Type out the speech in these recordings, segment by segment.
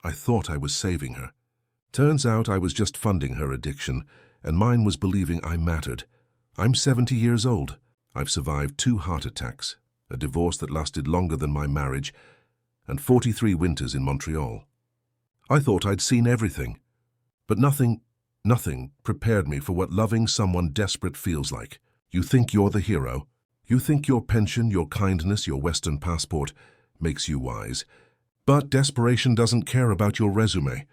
I thought I was saving her. Turns out I was just funding her addiction, and mine was believing I mattered. I'm 70 years old. I've survived 2 heart attacks, a divorce that lasted longer than my marriage, and 43 winters in Montreal. I thought I'd seen everything, but nothing prepared me for what loving someone desperate feels like. You think you're the hero. You think your pension, your kindness, your Western passport makes you wise. But desperation doesn't care about your resume.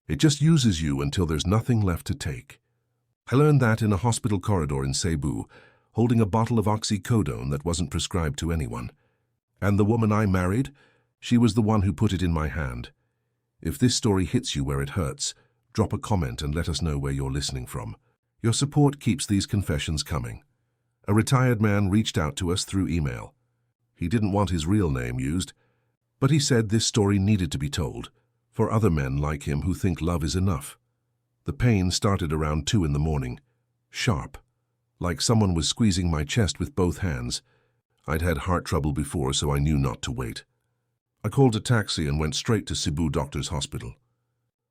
It just uses you until there's nothing left to take. I learned that in a hospital corridor in Cebu, holding a bottle of oxycodone that wasn't prescribed to anyone. And the woman I married, she was the one who put it in my hand. If this story hits you where it hurts, drop a comment and let us know where you're listening from. Your support keeps these confessions coming. A retired man reached out to us through email. He didn't want his real name used, but he said this story needed to be told for other men like him who think love is enough. The pain started around 2 in the morning, sharp, like someone was squeezing my chest with both hands. I'd had heart trouble before, so I knew not to wait. I called a taxi and went straight to Cebu Doctors Hospital.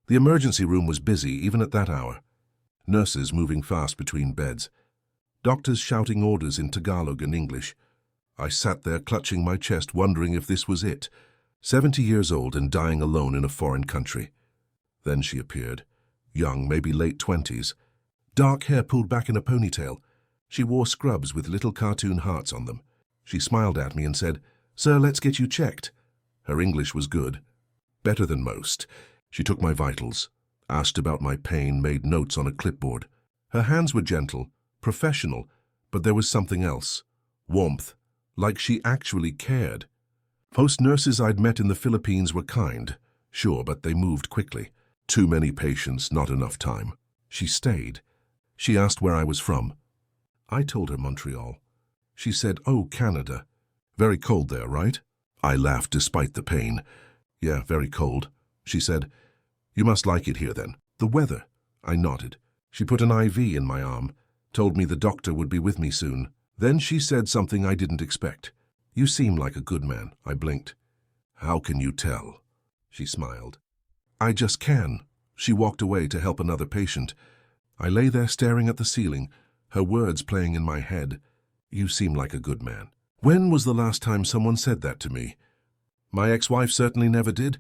The emergency room was busy even at that hour. Nurses moving fast between beds. Doctors shouting orders in Tagalog and English. I sat there clutching my chest, wondering if this was it. 70 years old and dying alone in a foreign country. Then she appeared, young, maybe late 20s. Dark hair pulled back in a ponytail. She wore scrubs with little cartoon hearts on them. She smiled at me and said, "Sir, let's get you checked." Her English was good, better than most. She took my vitals, asked about my pain, made notes on a clipboard. Her hands were gentle, professional, but there was something else. Warmth, like she actually cared. Most nurses I'd met in the Philippines were kind, sure, but they moved quickly. Too many patients, not enough time. She stayed. She asked where I was from. I told her Montreal. She said, "Oh, Canada. Very cold there, right?" I laughed despite the pain. "Yeah, very cold." She said, "You must like it here then." "The weather." I nodded. She put an IV in my arm, told me the doctor would be with me soon. Then she said something I didn't expect. "You seem like a good man." I blinked. "How can you tell?" She smiled. "I just can." She walked away to help another patient. I lay there staring at the ceiling, her words playing in my head. "You seem like a good man." When was the last time someone said that to me? My ex-wife certainly never did.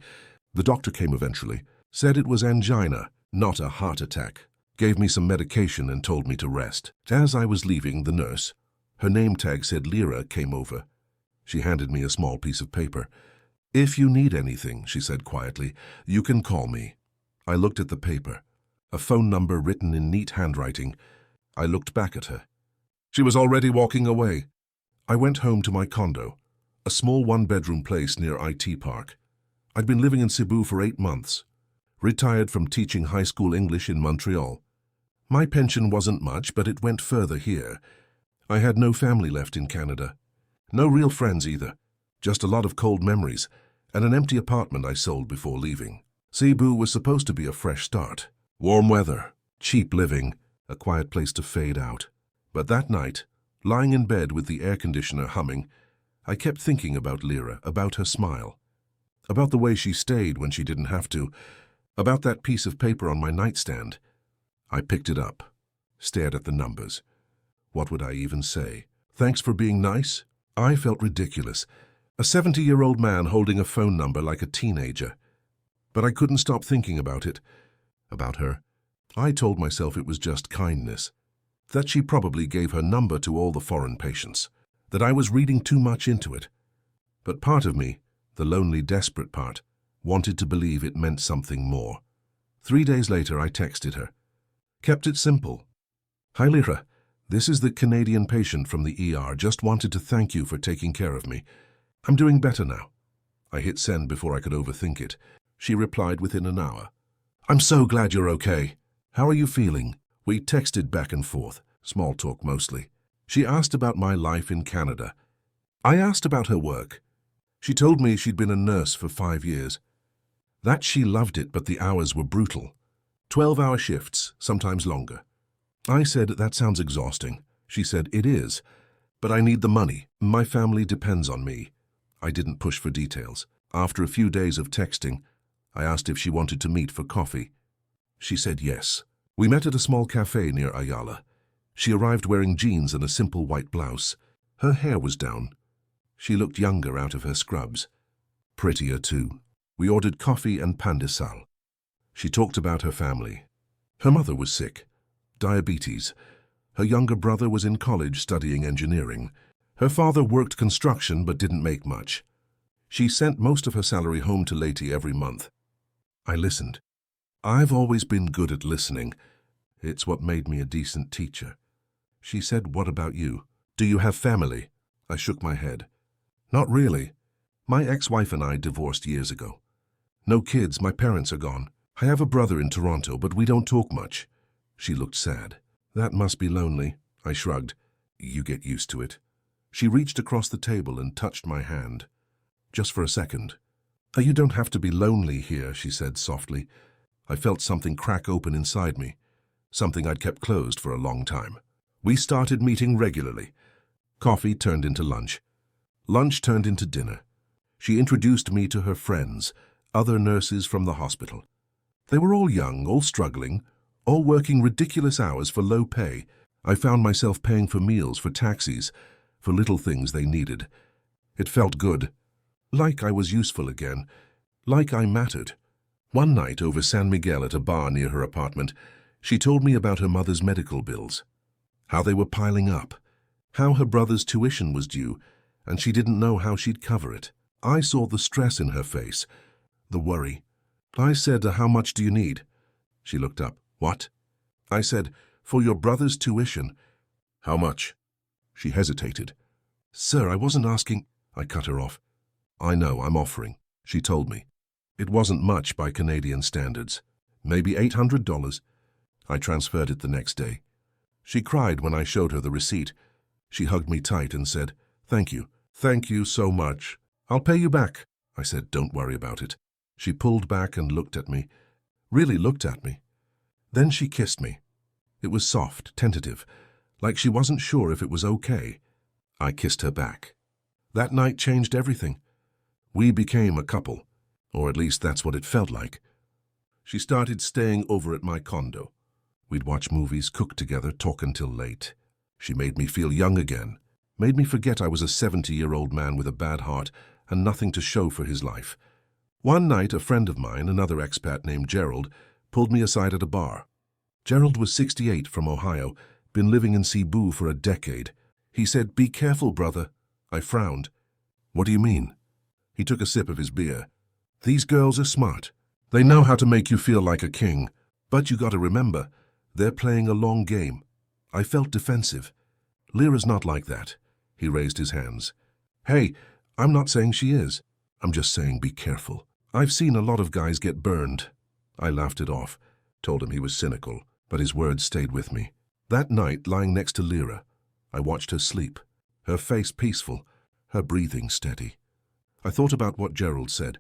The doctor came eventually, said it was angina, not a heart attack, gave me some medication and told me to rest. As I was leaving, the nurse, her name tag said Lyra, came over. She handed me a small piece of paper. "If you need anything," she said quietly, "you can call me." I looked at the paper, a phone number written in neat handwriting. I looked back at her. She was already walking away. I went home to my condo, a small one-bedroom place near IT Park. I'd been living in Cebu for 8 months, retired from teaching high school English in Montreal. My pension wasn't much, but it went further here. I had no family left in Canada. No real friends either, just a lot of cold memories and an empty apartment I sold before leaving. Cebu was supposed to be a fresh start. Warm weather, cheap living, a quiet place to fade out. But that night, lying in bed with the air conditioner humming, I kept thinking about Lyra, about her smile, about the way she stayed when she didn't have to, about that piece of paper on my nightstand. I picked it up, stared at the numbers. What would I even say? Thanks for being nice? I felt ridiculous, a 70-year-old man holding a phone number like a teenager. But I couldn't stop thinking about it, about her. I told myself it was just kindness, that she probably gave her number to all the foreign patients, that I was reading too much into it. But part of me, the lonely, desperate part, wanted to believe it meant something more. 3 days later, I texted her. Kept it simple. "Hi, Lyra. This is the Canadian patient from the ER. Just wanted to thank you for taking care of me. I'm doing better now." I hit send before I could overthink it. She replied within an hour. "I'm so glad you're okay. How are you feeling?" We texted back and forth, small talk mostly. She asked about my life in Canada. I asked about her work. She told me she'd been a nurse for 5 years. That she loved it, but the hours were brutal. 12-hour shifts, sometimes longer. I said, "That sounds exhausting." She said, "It is, but I need the money. My family depends on me." I didn't push for details. After a few days of texting, I asked if she wanted to meet for coffee. She said yes. We met at a small cafe near Ayala. She arrived wearing jeans and a simple white blouse. Her hair was down. She looked younger out of her scrubs. Prettier too. We ordered coffee and pan de sal. She talked about her family. Her mother was sick. Diabetes. Her younger brother was in college studying engineering. Her father worked construction but didn't make much. She sent most of her salary home to Leyte every month. I listened. I've always been good at listening. It's what made me a decent teacher. She said, "What about you? Do you have family?" I shook my head. Not really. My ex-wife and I divorced years ago. No kids, my parents are gone. I have a brother in Toronto, but we don't talk much. She looked sad. That must be lonely. I shrugged. You get used to it. She reached across the table and touched my hand. Just for a second. You don't have to be lonely here, she said softly. I felt something crack open inside me, something I'd kept closed for a long time. We started meeting regularly. Coffee turned into lunch. Lunch turned into dinner. She introduced me to her friends, other nurses from the hospital. They were all young, all struggling, all working ridiculous hours for low pay. I found myself paying for meals, for taxis, for little things they needed. It felt good. Like I was useful again. Like I mattered. One night over San Miguel at a bar near her apartment, she told me about her mother's medical bills. How they were piling up. How her brother's tuition was due, and she didn't know how she'd cover it. I saw the stress in her face, the worry. I said, "How much do you need?" She looked up. "What?" I said, "For your brother's tuition." "How much?" She hesitated. "Sir, I wasn't asking—" I cut her off. "I know, I'm offering," she told me. It wasn't much by Canadian standards. Maybe $800. I transferred it the next day. She cried when I showed her the receipt. She hugged me tight and said, "Thank you. Thank you so much. I'll pay you back." I said, "Don't worry about it." She pulled back and looked at me. Really looked at me. Then she kissed me. It was soft, tentative, like she wasn't sure if it was okay. I kissed her back. That night changed everything. We became a couple, or at least that's what it felt like. She started staying over at my condo. We'd watch movies, cook together, talk until late. She made me feel young again, made me forget I was a 70-year-old man with a bad heart and nothing to show for his life. One night, a friend of mine, another expat named Gerald, pulled me aside at a bar. Gerald was 68 from Ohio, been living in Cebu for a decade. He said, "Be careful, brother." I frowned. "What do you mean?" He took a sip of his beer. "These girls are smart. They know how to make you feel like a king. But you gotta remember, they're playing a long game." I felt defensive. "Lyra's not like that." He raised his hands. "Hey, I'm not saying she is. I'm just saying be careful. I've seen a lot of guys get burned." I laughed it off, told him he was cynical, but his words stayed with me. That night, lying next to Lyra, I watched her sleep, her face peaceful, her breathing steady. I thought about what Gerald said.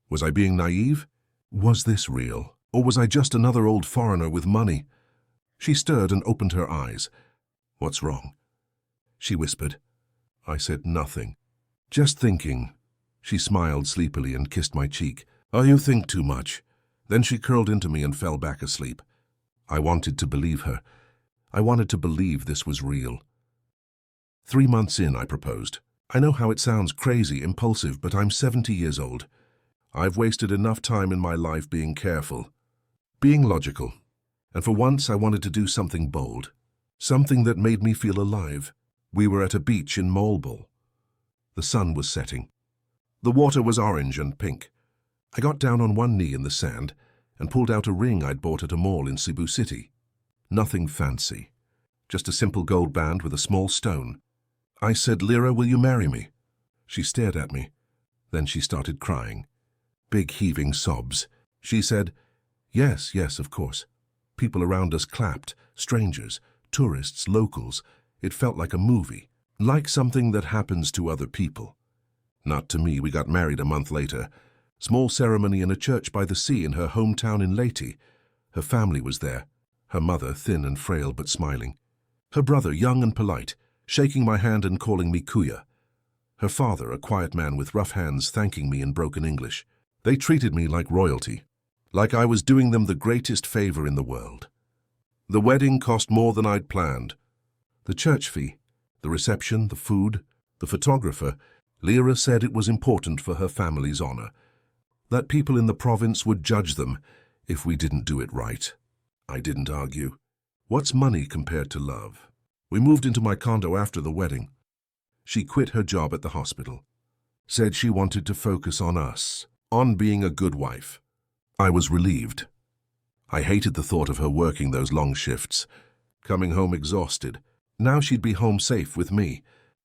Was I being naive? Was this real? Or was I just another old foreigner with money? She stirred and opened her eyes. "What's wrong?" she whispered. I said nothing. "Just thinking." She smiled sleepily and kissed my cheek. "Oh, you think too much." Then she curled into me and fell back asleep. I wanted to believe her. I wanted to believe this was real. 3 months in, I proposed. I know how it sounds crazy, impulsive, but I'm 70 years old. I've wasted enough time in my life being careful, being logical. And for once, I wanted to do something bold, something that made me feel alive. We were at a beach in Molbol. The sun was setting. The water was orange and pink. I got down on one knee in the sand and pulled out a ring I'd bought at a mall in Cebu City. Nothing fancy, just a simple gold band with a small stone. I said, "Lyra, will you marry me?" She stared at me. Then she started crying. Big heaving sobs. She said, "Yes, yes, of course." People around us clapped, strangers, tourists, locals. It felt like a movie, like something that happens to other people. Not to me. We got married a month later. Small ceremony in a church by the sea in her hometown in Leyte. Her family was there. Her mother, thin and frail but smiling. Her brother, young and polite, shaking my hand and calling me Kuya. Her father, a quiet man with rough hands, thanking me in broken English. They treated me like royalty, like I was doing them the greatest favor in the world. The wedding cost more than I'd planned. The church fee, the reception, the food, the photographer. Lyra said it was important for her family's honor, that people in the province would judge them if we didn't do it right. I didn't argue. What's money compared to love? We moved into my condo after the wedding. She quit her job at the hospital. Said she wanted to focus on us, on being a good wife. I was relieved. I hated the thought of her working those long shifts, coming home exhausted. Now she'd be home safe with me.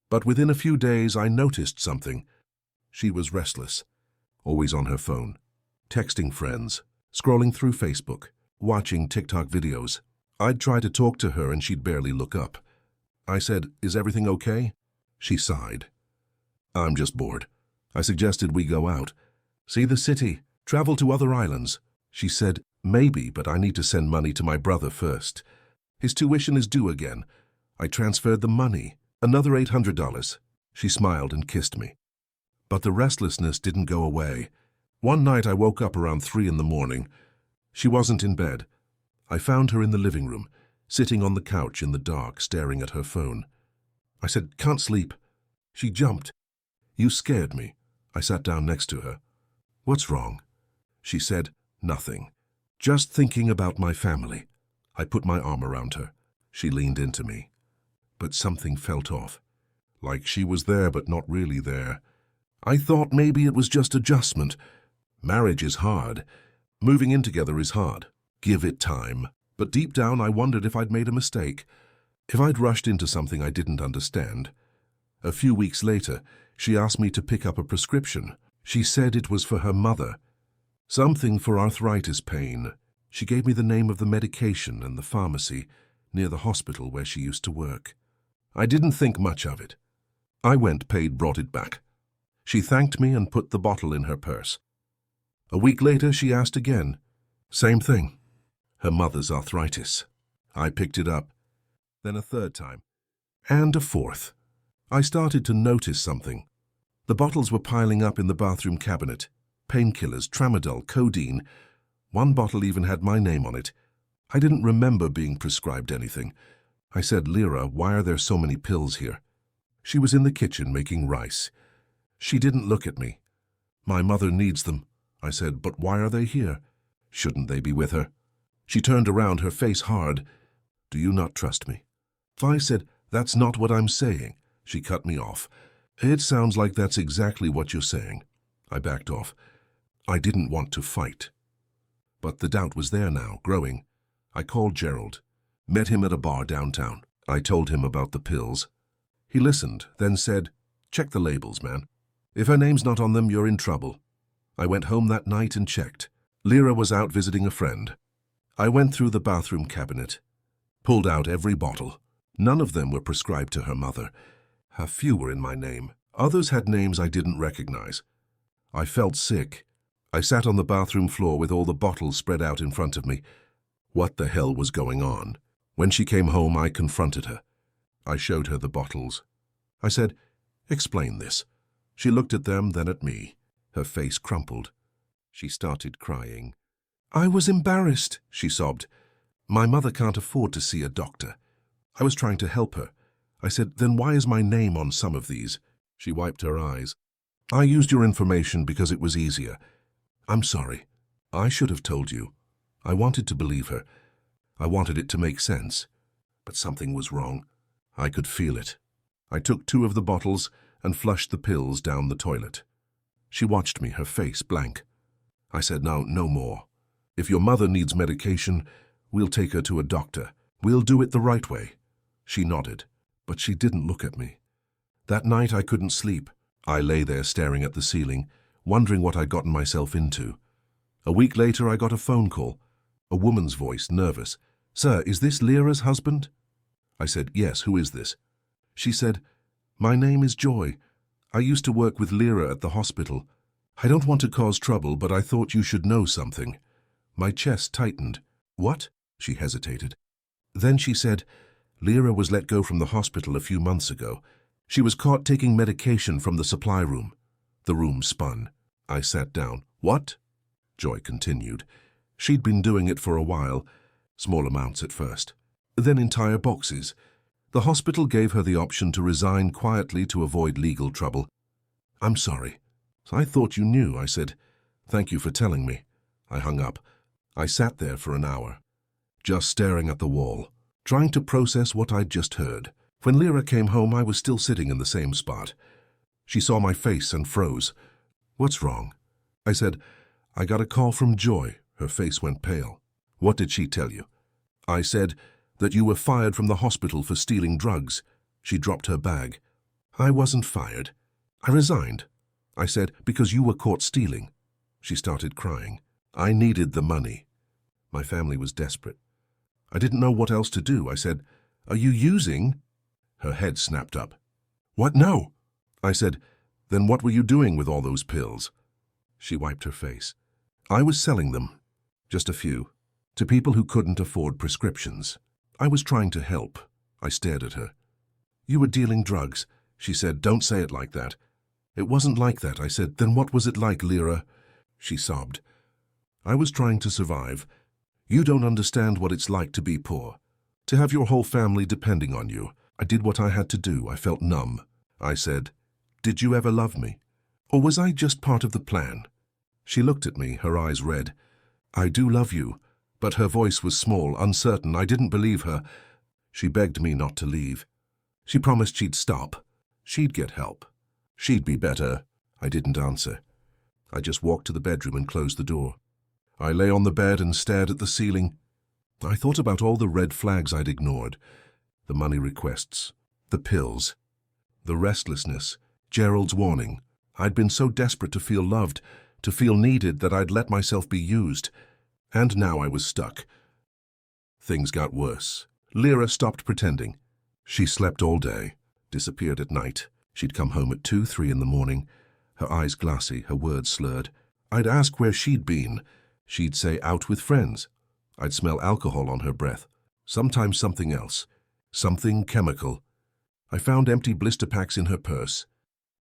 But within a few days I noticed something. She was restless, always on her phone, texting friends, scrolling through Facebook, watching TikTok videos. I'd try to talk to her and she'd barely look up. I said, "Is everything okay?" She sighed. "I'm just bored." I suggested we go out, see the city, travel to other islands. She said, "Maybe, but I need to send money to my brother first. His tuition is due again." I transferred the money, another $800. She smiled and kissed me. But the restlessness didn't go away. One night I woke up around 3 in the morning. She wasn't in bed. I found her in the living room, sitting on the couch in the dark, staring at her phone. I said, "Can't sleep." She jumped. "You scared me." I sat down next to her. "What's wrong?" She said, "Nothing. Just thinking about my family." I put my arm around her. She leaned into me. But something felt off. Like she was there but not really there. I thought maybe it was just adjustment. Marriage is hard. Moving in together is hard. Give it time. But deep down I wondered if I'd made a mistake. If I'd rushed into something I didn't understand. A few weeks later, she asked me to pick up a prescription. She said it was for her mother. Something for arthritis pain. She gave me the name of the medication and the pharmacy near the hospital where she used to work. I didn't think much of it. I went, paid, brought it back. She thanked me and put the bottle in her purse. A week later, she asked again. Same thing. Her mother's arthritis. I picked it up. Then a third time. And a fourth. I started to notice something. The bottles were piling up in the bathroom cabinet. Painkillers, tramadol, codeine. One bottle even had my name on it. I didn't remember being prescribed anything. I said, "Lyra, why are there so many pills here?" She was in the kitchen making rice. She didn't look at me. "My mother needs them." I said, "But why are they here? Shouldn't they be with her?" She turned around, her face hard. "Do you not trust me?" I said, "That's not what I'm saying." She cut me off. "It sounds like that's exactly what you're saying." I backed off. I didn't want to fight. But the doubt was there now, growing. I called Gerald, met him at a bar downtown. I told him about the pills. He listened, then said, "Check the labels, man. If her name's not on them, you're in trouble." I went home that night and checked. Lyra was out visiting a friend. I went through the bathroom cabinet, pulled out every bottle. None of them were prescribed to her mother. A few were in my name. Others had names I didn't recognize. I felt sick. I sat on the bathroom floor with all the bottles spread out in front of me. What the hell was going on? When she came home, I confronted her. I showed her the bottles. I said, "Explain this." She looked at them, then at me. Her face crumpled. She started crying. "I was embarrassed," she sobbed. "My mother can't afford to see a doctor." I was trying to help her. I said, "Then why is my name on some of these?" She wiped her eyes. "I used your information because it was easier. I'm sorry. I should have told you." I wanted to believe her. I wanted it to make sense. But something was wrong. I could feel it. I took 2 of the bottles and flushed the pills down the toilet. She watched me, her face blank. I said, "No, no more. If your mother needs medication, we'll take her to a doctor. We'll do it the right way." She nodded, but she didn't look at me. That night I couldn't sleep. I lay there staring at the ceiling, wondering what I'd gotten myself into. A week later I got a phone call. A woman's voice, nervous. "Sir, is this Lyra's husband?" I said, "Yes, who is this?" She said, "My name is Joy. I used to work with Lyra at the hospital. I don't want to cause trouble, but I thought you should know something." My chest tightened. "What?" She hesitated. Then she said, "Lyra was let go from the hospital a few months ago. She was caught taking medication from the supply room." The room spun. I sat down. What? Joy continued. She'd been doing it for a while, small amounts at first, then entire boxes. The hospital gave her the option to resign quietly to avoid legal trouble. I'm sorry. I thought you knew, I said. Thank you for telling me. I hung up. I sat there for an hour, just staring at the wall, trying to process what I'd just heard. When Lyra came home, I was still sitting in the same spot. She saw my face and froze. What's wrong? I said, I got a call from Joy. Her face went pale. What did she tell you? I said that you were fired from the hospital for stealing drugs. She dropped her bag. I wasn't fired. I resigned. I said, because you were caught stealing. She started crying. I needed the money. My family was desperate. I didn't know what else to do. I said, are you using? Her head snapped up. What? No. I said, then what were you doing with all those pills? She wiped her face. I was selling them, just a few, to people who couldn't afford prescriptions. I was trying to help. I stared at her. You were dealing drugs. She said, don't say it like that. It wasn't like that. I said, then what was it like, Lyra? She sobbed. I was trying to survive. You don't understand what it's like to be poor, to have your whole family depending on you. I did what I had to do. I felt numb. I said, did you ever love me? Or was I just part of the plan? She looked at me, her eyes red. I do love you. But her voice was small, uncertain. I didn't believe her. She begged me not to leave. She promised she'd stop. She'd get help. She'd be better. I didn't answer. I just walked to the bedroom and closed the door. I lay on the bed and stared at the ceiling. I thought about all the red flags I'd ignored. The money requests, the pills, the restlessness, Gerald's warning. I'd been so desperate to feel loved, to feel needed, that I'd let myself be used. And now I was stuck. Things got worse. Lyra stopped pretending. She slept all day, disappeared at night. She'd come home at 2, 3 in the morning, her eyes glassy, her words slurred. I'd ask where she'd been. She'd say out with friends. I'd smell alcohol on her breath, sometimes something else, something chemical. I found empty blister packs in her purse,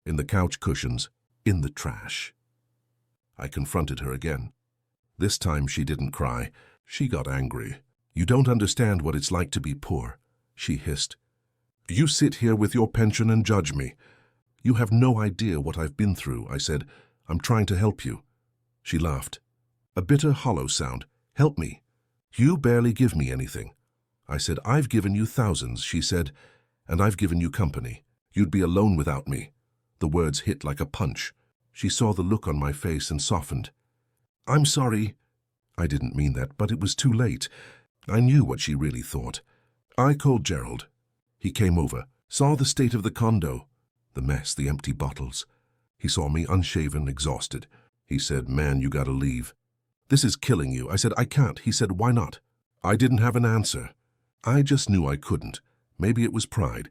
in the couch cushions, in the trash. I confronted her again. This time she didn't cry. She got angry. You don't understand what it's like to be poor, she hissed. You sit here with your pension and judge me. You have no idea what I've been through, I said. I'm trying to help you. She laughed. A bitter, hollow sound. Help me. You barely give me anything. I said, I've given you thousands, she said, and I've given you company. You'd be alone without me. The words hit like a punch. She saw the look on my face and softened. I'm sorry. I didn't mean that, but it was too late. I knew what she really thought. I called Gerald. He came over, saw the state of the condo, the mess, the empty bottles. He saw me unshaven, exhausted. He said, man, you gotta leave. This is killing you. I said, I can't. He said, why not? I didn't have an answer. I just knew I couldn't. Maybe it was pride.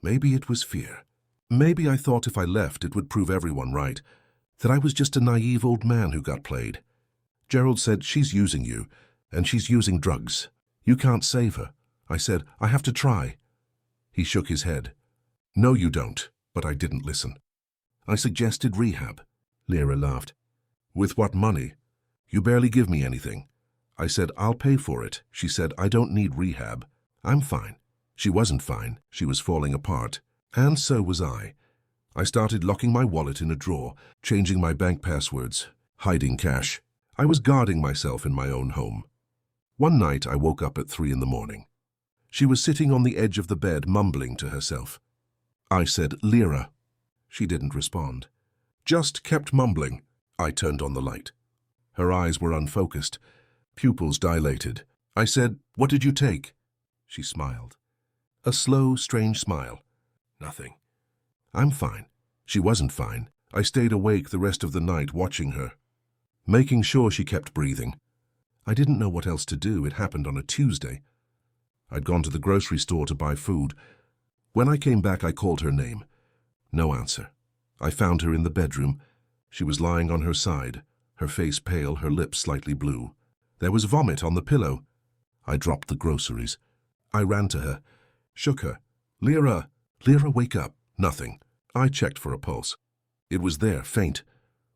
Maybe it was fear. Maybe I thought if I left it would prove everyone right, that I was just a naive old man who got played. Gerald said, she's using you, and she's using drugs. You can't save her. I said, I have to try. He shook his head. No, you don't, but I didn't listen. I suggested rehab. Lyra laughed. With what money? You barely give me anything. I said, I'll pay for it. She said, I don't need rehab. I'm fine. She wasn't fine. She was falling apart. And so was I. I started locking my wallet in a drawer, changing my bank passwords, hiding cash. I was guarding myself in my own home. One night I woke up at 3 in the morning. She was sitting on the edge of the bed, mumbling to herself. I said, Lyra. She didn't respond. Just kept mumbling. I turned on the light. Her eyes were unfocused, pupils dilated. I said, what did you take? She smiled. A slow, strange smile. Nothing. I'm fine. She wasn't fine. I stayed awake the rest of the night watching her, making sure she kept breathing. I didn't know what else to do. It happened on a Tuesday. I'd gone to the grocery store to buy food. When I came back, I called her name. No answer. I found her in the bedroom. She was lying on her side, her face pale, her lips slightly blue. There was vomit on the pillow. I dropped the groceries. I ran to her, shook her. Lyra, Lyra, wake up. Nothing. I checked for a pulse. It was there, faint.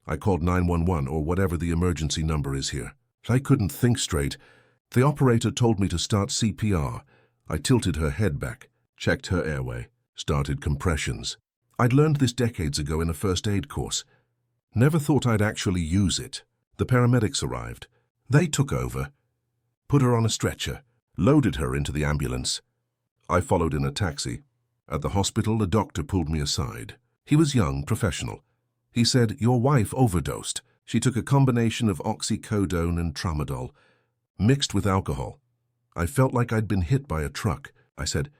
I called 911 or whatever the emergency number is here. I couldn't think straight. The operator told me to start CPR. I tilted her head back, checked her airway, started compressions. I'd learned this decades ago in a first aid course. Never thought I'd actually use it. The paramedics arrived. They took over, put her on a stretcher, loaded her into the ambulance. I followed in a taxi. At the hospital, a doctor pulled me aside. He was young, professional. He said, "Your wife overdosed. She took a combination of oxycodone and tramadol, mixed with alcohol." I felt like I'd been hit by a truck. I said,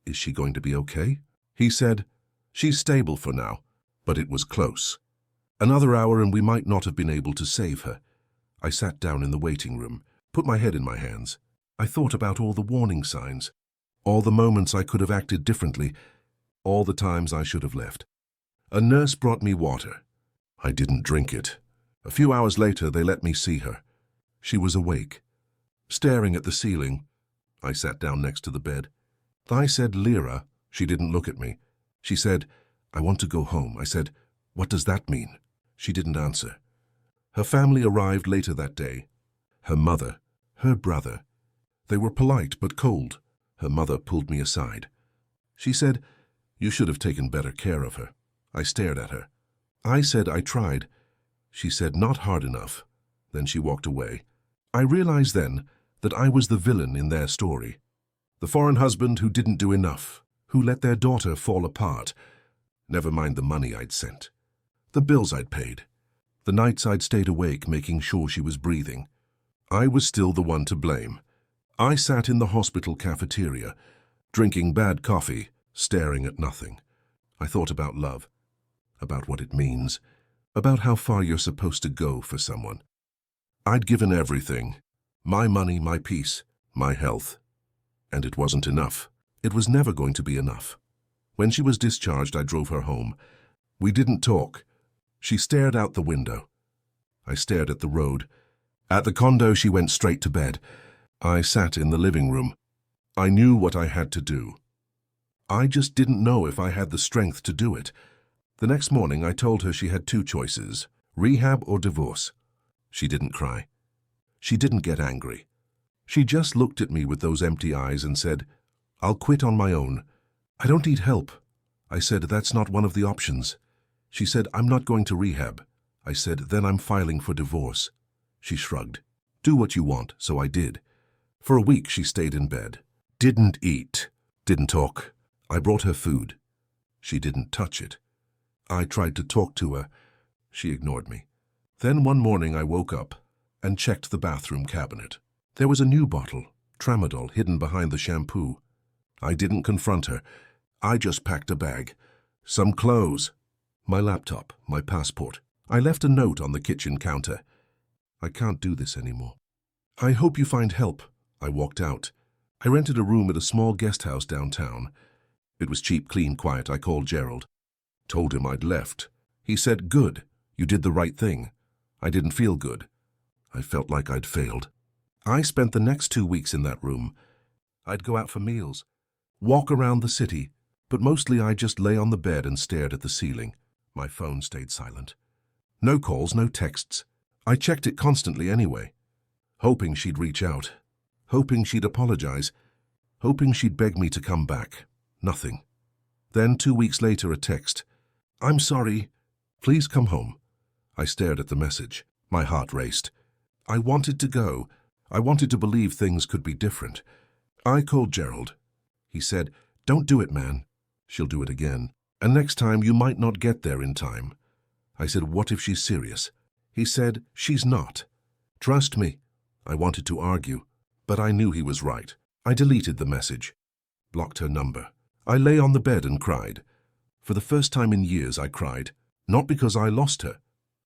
"Is she going to be okay?" He said, "She's stable for now," but it was close. Another hour and we might not have been able to save her. I sat down in the waiting room, put my head in my hands. I thought about all the warning signs, all the moments I could have acted differently, all the times I should have left. A nurse brought me water. I didn't drink it. A few hours later, they let me see her. She was awake, staring at the ceiling. I sat down next to the bed. I said, "Lyra." She didn't look at me. She said, "I want to go home." I said, "What does that mean?" She didn't answer. Her family arrived later that day. Her mother, her brother. They were polite but cold. Her mother pulled me aside. She said, "You should have taken better care of her." I stared at her. I said I tried. She said, "Not hard enough." Then she walked away. I realized then that I was the villain in their story. The foreign husband who didn't do enough, who let their daughter fall apart. Never mind the money I'd sent, the bills I'd paid, the nights I'd stayed awake making sure she was breathing. I was still the one to blame. I sat in the hospital cafeteria, drinking bad coffee, staring at nothing. I thought about love, about what it means, about how far you're supposed to go for someone. I'd given everything, my money, my peace, my health. And it wasn't enough. It was never going to be enough. When she was discharged, I drove her home. We didn't talk. She stared out the window. I stared at the road. At the condo, she went straight to bed. I sat in the living room. I knew what I had to do. I just didn't know if I had the strength to do it. The next morning, I told her she had two choices, rehab or divorce. She didn't cry. She didn't get angry. She just looked at me with those empty eyes and said, "I'll quit on my own. I don't need help." I said, "That's not one of the options." She said, "I'm not going to rehab." I said, "Then I'm filing for divorce." She shrugged. "Do what you want," so I did. For a week, she stayed in bed. Didn't eat. Didn't talk. I brought her food. She didn't touch it. I tried to talk to her. She ignored me. Then one morning I woke up and checked the bathroom cabinet. There was a new bottle, tramadol, hidden behind the shampoo. I didn't confront her. I just packed a bag, some clothes, my laptop, my passport. I left a note on the kitchen counter. "I can't do this anymore. I hope you find help." I walked out. I rented a room at a small guest house downtown. It was cheap, clean, quiet. I called Gerald. Told him I'd left. He said, "Good. You did the right thing." I didn't feel good. I felt like I'd failed. I spent the next 2 weeks in that room. I'd go out for meals, walk around the city, but mostly I just lay on the bed and stared at the ceiling. My phone stayed silent. No calls, no texts. I checked it constantly anyway, hoping she'd reach out, hoping she'd apologize, hoping she'd beg me to come back. Nothing. Then 2 weeks later, a text. "I'm sorry. Please come home." I stared at the message. My heart raced. I wanted to go. I wanted to believe things could be different. I called Gerald. He said, "Don't do it, man. She'll do it again. And next time you might not get there in time." I said, "What if she's serious?" He said, "She's not. Trust me." I wanted to argue, but I knew he was right. I deleted the message, blocked her number. I lay on the bed and cried. For the first time in years, I cried, not because I lost her,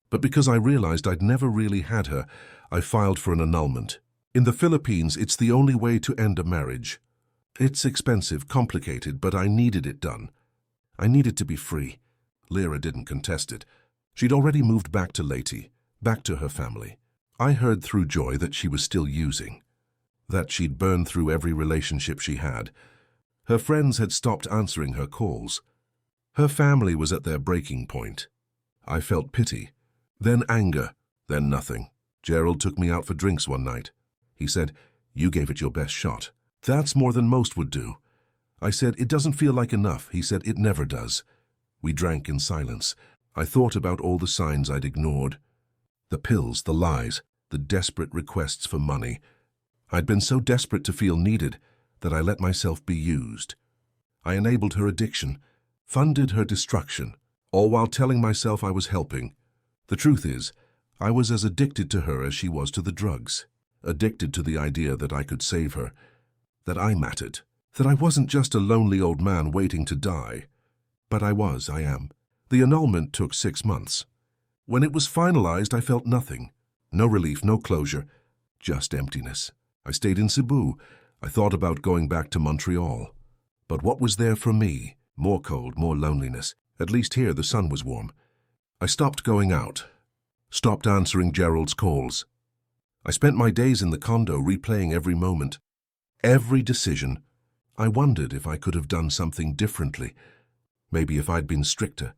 but because I realized I'd never really had her. I filed for an annulment. In the Philippines, it's the only way to end a marriage. It's expensive, complicated, but I needed it done. I needed to be free. Lyra didn't contest it. She'd already moved back to Leyte, back to her family. I heard through Joy that she was still using, that she'd burned through every relationship she had. Her friends had stopped answering her calls. Her family was at their breaking point. I felt pity. Then anger, then nothing. Gerald took me out for drinks one night. He said, "You gave it your best shot. That's more than most would do." I said, "It doesn't feel like enough." He said, "It never does." We drank in silence. I thought about all the signs I'd ignored. The pills, the lies, the desperate requests for money. I'd been so desperate to feel needed that I let myself be used. I enabled her addiction, funded her destruction, all while telling myself I was helping. The truth is, I was as addicted to her as she was to the drugs. Addicted to the idea that I could save her, that I mattered, that I wasn't just a lonely old man waiting to die. But I am. The annulment took 6 months. When it was finalized, I felt nothing. No relief, no closure, just emptiness. I stayed in Cebu. I thought about going back to Montreal. But what was there for me? More cold, more loneliness. At least here the sun was warm. I stopped going out, stopped answering Gerald's calls. I spent my days in the condo replaying every moment, every decision. I wondered if I could have done something differently. Maybe if I'd been stricter.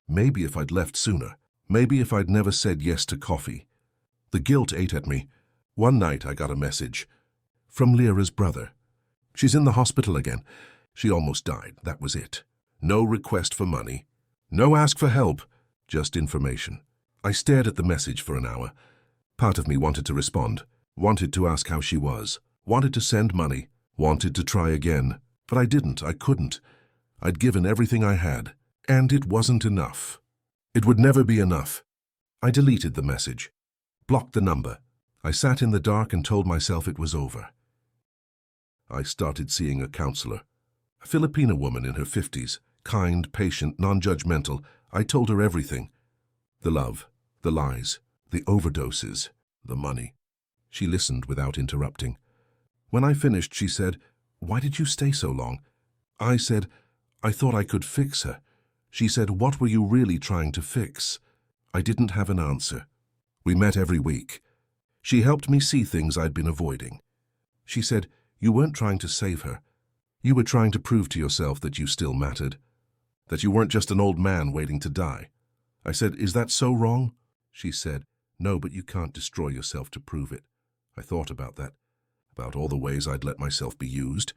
Maybe if I'd left sooner. Maybe if I'd never said yes to coffee. The guilt ate at me. One night I got a message from Lyra's brother. "She's in the hospital again. She almost died. That was it. No request for money. No ask for help. Just information." I stared at the message for an hour. Part of me wanted to respond, wanted to ask how she was, wanted to send money, wanted to try again. But I didn't. I couldn't. I'd given everything I had, and it wasn't enough. It would never be enough. I deleted the message, blocked the number. I sat in the dark and told myself it was over. I started seeing a counselor, a Filipina woman in her 50s, kind, patient, non-judgmental. I told her everything. The love, the lies, the overdoses, the money. She listened without interrupting. When I finished, she said, "Why did you stay so long?" I said, "I thought I could fix her." She said, "What were you really trying to fix?" I didn't have an answer. We met every week. She helped me see things I'd been avoiding. She said, "You weren't trying to save her. You were trying to prove to yourself that you still mattered, that you weren't just an old man waiting to die." I said, "Is that so wrong?" She said, "No, but you can't destroy yourself to prove it." I thought about that, about all the ways I'd let myself be used,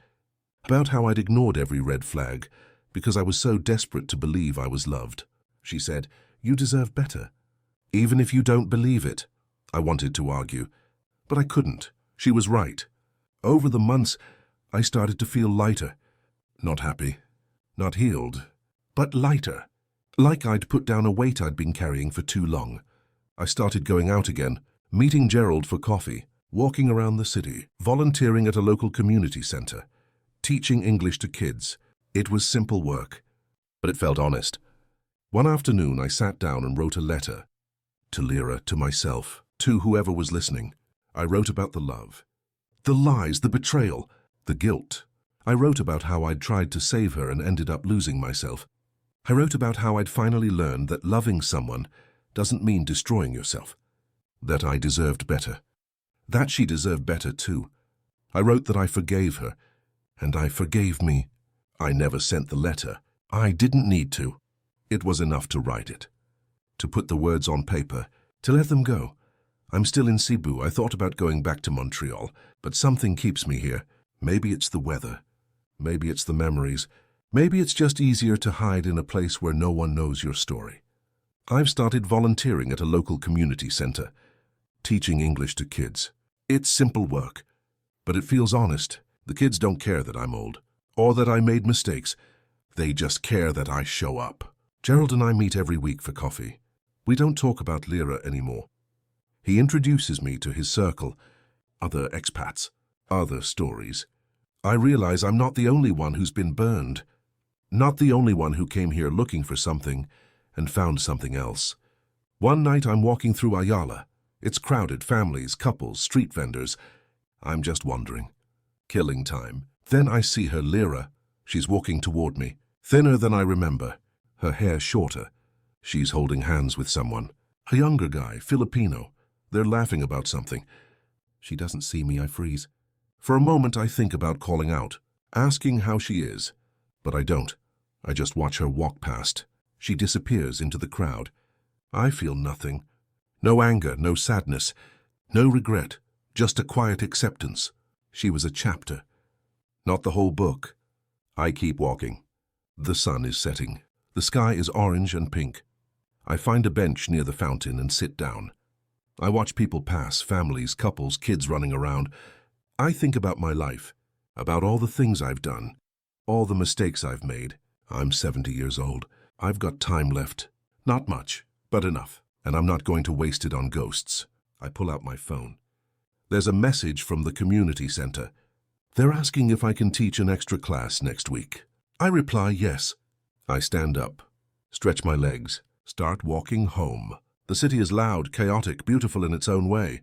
about how I'd ignored every red flag because I was so desperate to believe I was loved. She said, "You deserve better, even if you don't believe it." I wanted to argue, but I couldn't. She was right. Over the months, I started to feel lighter. Not happy, not healed, but lighter. Like I'd put down a weight I'd been carrying for too long. I started going out again, meeting Gerald for coffee, walking around the city, volunteering at a local community center, teaching English to kids. It was simple work, but it felt honest. One afternoon, I sat down and wrote a letter. To Lyra, to myself, to whoever was listening. I wrote about the love, the lies, the betrayal, the guilt. I wrote about how I'd tried to save her and ended up losing myself. I wrote about how I'd finally learned that loving someone doesn't mean destroying yourself. That I deserved better. That she deserved better too. I wrote that I forgave her, and I forgave me. I never sent the letter. I didn't need to. It was enough to write it, to put the words on paper, to let them go. I'm still in Cebu. I thought about going back to Montreal, but something keeps me here. Maybe it's the weather. Maybe it's the memories. Maybe it's just easier to hide in a place where no one knows your story. I've started volunteering at a local community center, teaching English to kids. It's simple work, but it feels honest. The kids don't care that I'm old, or that I made mistakes. They just care that I show up. Gerald and I meet every week for coffee. We don't talk about Lyra anymore. He introduces me to his circle, other expats, other stories. I realize I'm not the only one who's been burned, not the only one who came here looking for something and found something else. One night I'm walking through Ayala. It's crowded, families, couples, street vendors. I'm just wandering, killing time. Then I see her, Lyra. She's walking toward me, thinner than I remember, her hair shorter. She's holding hands with someone, a younger guy, Filipino. They're laughing about something. She doesn't see me. I freeze. For a moment I think about calling out, asking how she is, but I don't. I just watch her walk past. She disappears into the crowd. I feel nothing. No anger, no sadness, no regret, just a quiet acceptance. She was a chapter, not the whole book. I keep walking. The sun is setting. The sky is orange and pink. I find a bench near the fountain and sit down. I watch people pass, families, couples, kids running around. I think about my life, about all the things I've done, all the mistakes I've made. I'm 70 years old. I've got time left. Not much, but enough. And I'm not going to waste it on ghosts. I pull out my phone. There's a message from the community center. They're asking if I can teach an extra class next week. I reply yes. I stand up, stretch my legs, start walking home. The city is loud, chaotic, beautiful in its own way.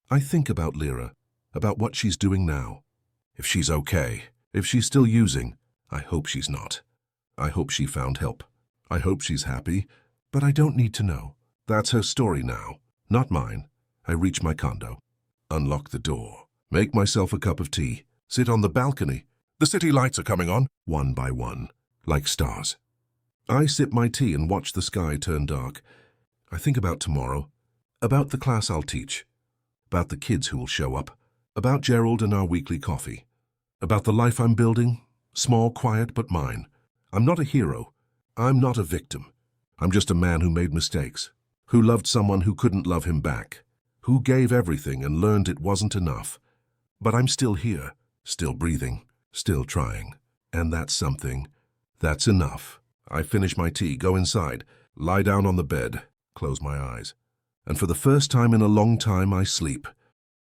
I think about Lyra, about what she's doing now. If she's okay, if she's still using, I hope she's not. I hope she found help. I hope she's happy, but I don't need to know. That's her story now, not mine. I reach my condo, unlock the door, make myself a cup of tea, sit on the balcony. The city lights are coming on, one by one, like stars. I sip my tea and watch the sky turn dark. I think about tomorrow, about the class I'll teach, about the kids who will show up, about Gerald and our weekly coffee, about the life I'm building, small, quiet, but mine. I'm not a hero. I'm not a victim. I'm just a man who made mistakes, who loved someone who couldn't love him back, who gave everything and learned it wasn't enough. But I'm still here, still breathing, still trying. And that's something. That's enough. I finish my tea, go inside, lie down on the bed, close my eyes. And for the first time in a long time, I sleep.